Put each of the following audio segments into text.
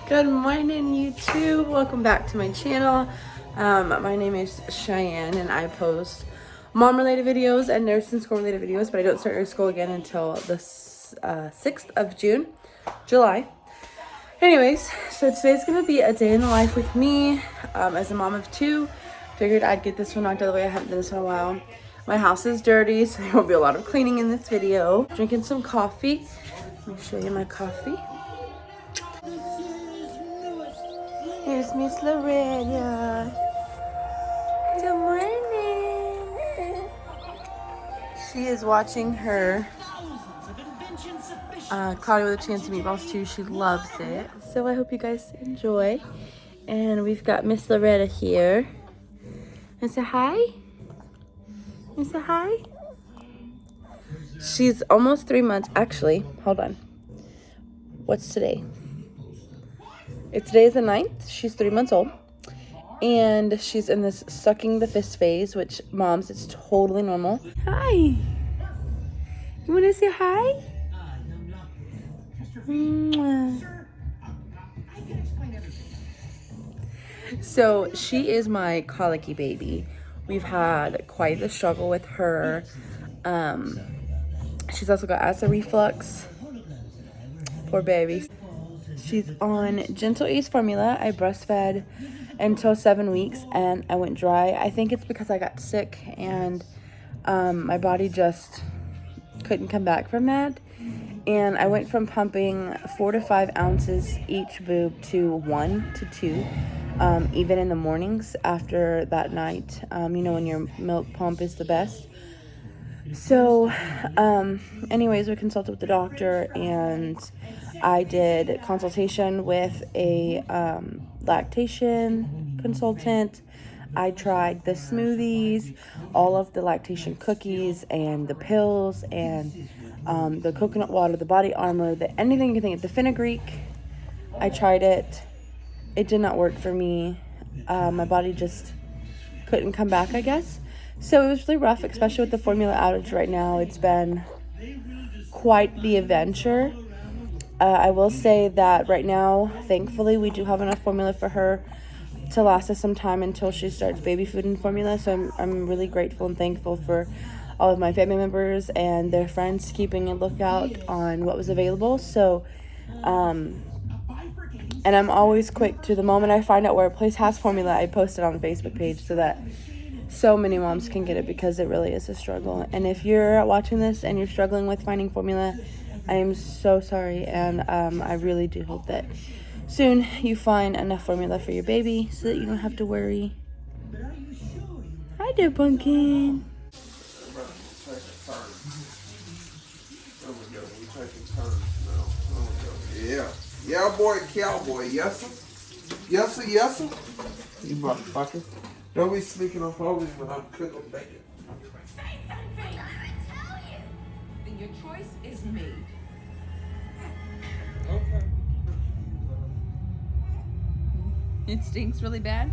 Good morning, YouTube. Welcome back to my channel. My name is Cheyenne and I post mom-related videos and nursing school-related videos, but I don't start nurse school again until the 6th of July. Anyways, so today's going to be a day in the life with me as a mom of two. Figured I'd get this one knocked out of the way. I haven't done this in a while. My house is dirty, so there will be a lot of cleaning in this video. Drinking some coffee. Let me show you my coffee. Here's Miss Loretta. Good morning. She is watching her Colic with a Chance of Meatballs too. She loves it. So I hope you guys enjoy. And we've got Miss Loretta here. And say hi. And say hi. She's almost 3 months. Actually, hold on. What's today? Today is the 9th. She's 3 months old. And she's in this sucking the fist phase, which moms, it's totally normal. Hi. You want to say hi? Mwah. So she is my colicky baby. We've had quite the struggle with her. She's also got acid reflux. Poor baby. She's on Gentle Ease formula. I breastfed until 7 weeks and I went dry. I think it's because I got sick and my body just couldn't come back from that. And I went from pumping 4 to 5 ounces each boob to 1 to 2, even in the mornings after that night, you know, when your milk pump is the best. So, anyways, we consulted with the doctor and I did consultation with a lactation consultant. I tried the smoothies, all of the lactation cookies and the pills and the coconut water, the body armor, anything you can think of, the fenugreek. I tried it. It did not work for me. My body just couldn't come back, I guess. So it was really rough, especially with the formula outage right now. It's been quite the adventure. I will say that right now, thankfully, we do have enough formula for her to last us some time until she starts baby food and formula. So I'm really grateful and thankful for all of my family members and their friends keeping a lookout on what was available. So, and I'm always quick to the moment I find out where a place has formula, I post it on the Facebook page so that so many moms can get it, because it really is a struggle. And if you're watching this and you're struggling with finding formula, I am so sorry, and I really do hope that soon you find enough formula for your baby so that you don't have to worry. Hi there, Pumpkin. Yeah, boy, cowboy, yes sir? Yes sir, yes sir? You motherfucker. Don't be sneaking up on me when I'm cooking bacon. Say something! I tell you! Then your choice is made. Okay. It stinks really bad.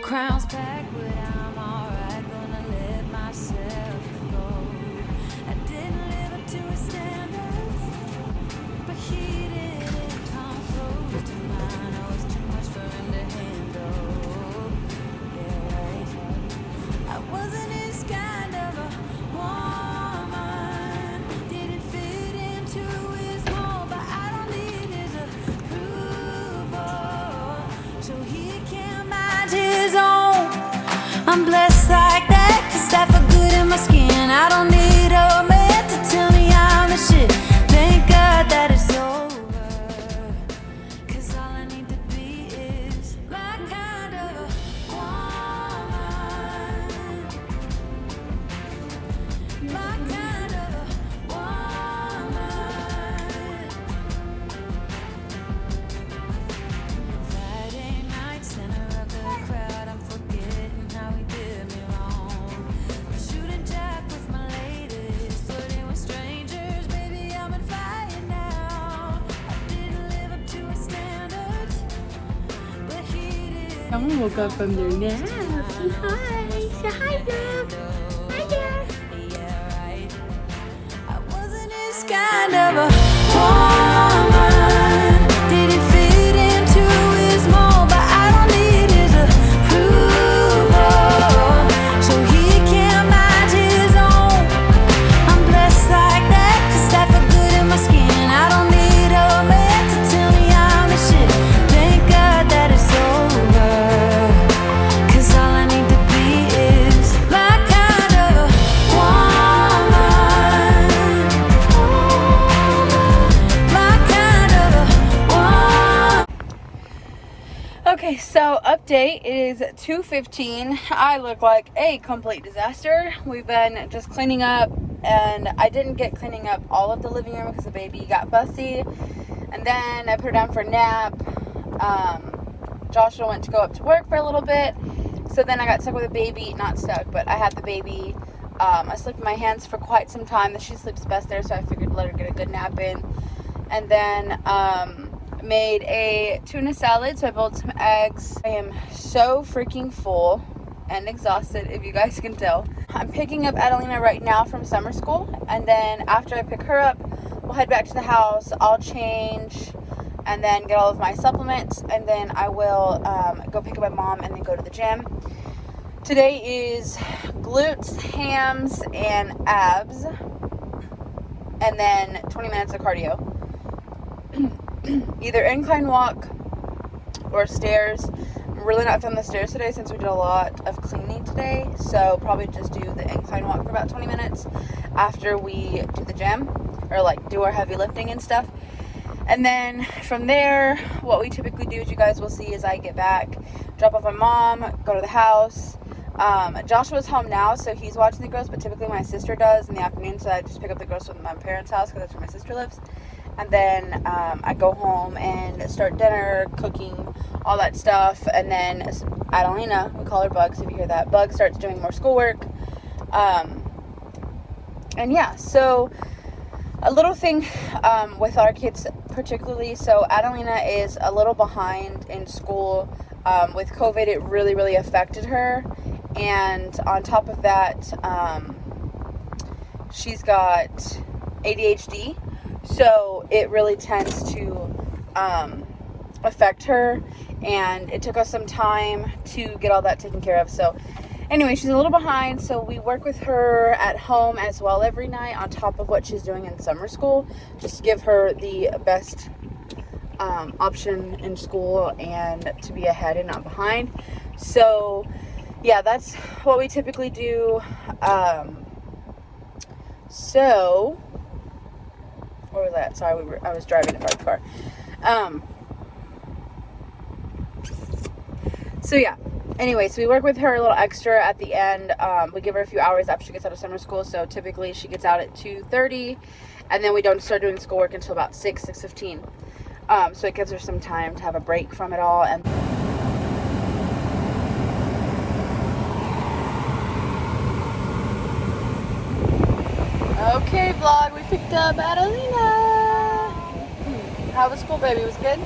crowns packed, but I'm alright. Gonna let myself go. I didn't live up to his standards, but he didn't come close to mine. I was too much for him to handle. Yeah, right. I wasn't his kind of a woman. Didn't fit into his mold, but I don't need his approval, so he can't mind his own. I'm blessed like that, 'cause I feel good in my skin. I don't need a man to tell me I'm the shit. Thank God that it's over, 'cause all I need to be is my kind of a woman. My kind of a woman. Friday night, center of the crowd, I'm forgetting how he did me wrong. I'm shooting jack with my ladies, flirting with strangers, baby, I'm on fire now. I didn't live up to his standards, but he did. Someone woke up from their nap. Say hi, love. Hi there. Yeah, right. I wasn't his kind of a woman. Didn't fit into his mold, but I don't need his approval, so he can't mind his own. I'm blessed like that, 'cause I feel good in my skin. I don't need a man to tell me I'm the shit. Thank God that it's over, 'cause all I need to be is my kind of a woman. My kind of a woman. Okay, so update, it is 2:15. I look like a complete disaster. We've been just cleaning up, and I didn't get cleaning up all of the living room because the baby got fussy. And then I put her down for a nap. Joshua went to go up to work for a little bit. So then I got stuck with the baby. Not stuck, but I had the baby asleep in my hands for quite some time. That she sleeps best there, so I figured let her get a good nap in. And then made a tuna salad, so I boiled some eggs. I am so freaking full and exhausted, if you guys can tell. I'm picking up Adelina right now from summer school, and then after I pick her up, we'll head back to the house. I'll change and then get all of my supplements, and then I will go pick up my mom and then go to the gym. Today is glutes, hams, and abs, and then 20 minutes of cardio. Either incline walk or stairs. I'm really not feeling the stairs today since we did a lot of cleaning today, so probably just do the incline walk for about 20 minutes after we do the gym, or like do our heavy lifting and stuff. And then from there, what we typically do, as you guys will see, is I get back, drop off my mom, go to the house. Joshua's home now, so he's watching the girls, but typically my sister does in the afternoon, so I just pick up the girls from my parents' house because that's where my sister lives. And then I go home and start dinner, cooking, all that stuff. And then Adelina, we call her Bugs if you hear that, Bugs starts doing more schoolwork. And yeah, so a little thing with our kids particularly, so Adelina is a little behind in school. With COVID, it really, really affected her. And on top of that, she's got ADHD. So it really tends to affect her, and it took us some time to get all that taken care of. So anyway, she's a little behind, so we work with her at home as well every night on top of what she's doing in summer school, just to give her the best option in school and to be ahead and not behind. So yeah, that's what we typically do. So what was that? Sorry, I was driving a parked car. So yeah, anyway, so we work with her a little extra at the end. We give her a few hours after she gets out of summer school. So typically she gets out at 2:30, and then we don't start doing schoolwork until about 6:15. So it gives her some time to have a break from it all. And okay, vlog, we picked up Adelina. How was school, baby? Was good?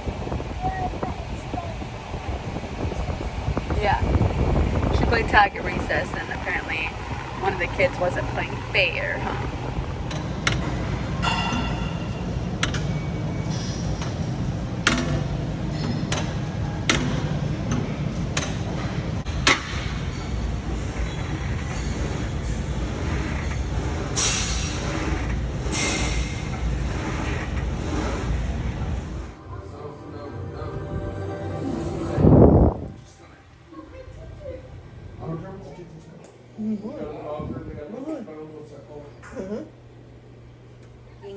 Yeah. play tag at recess, and apparently one of the kids wasn't playing fair, huh?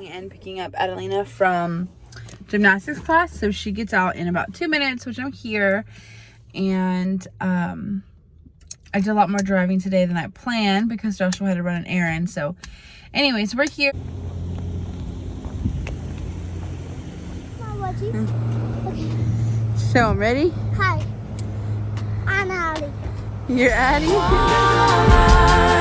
And picking up Adelina from gymnastics class, so she gets out in about 2 minutes, which I'm here. And I did a lot more driving today than I planned because Joshua had to run an errand. So anyways, we're here. So I'm ready. Hi, I'm Allie. You're Addie.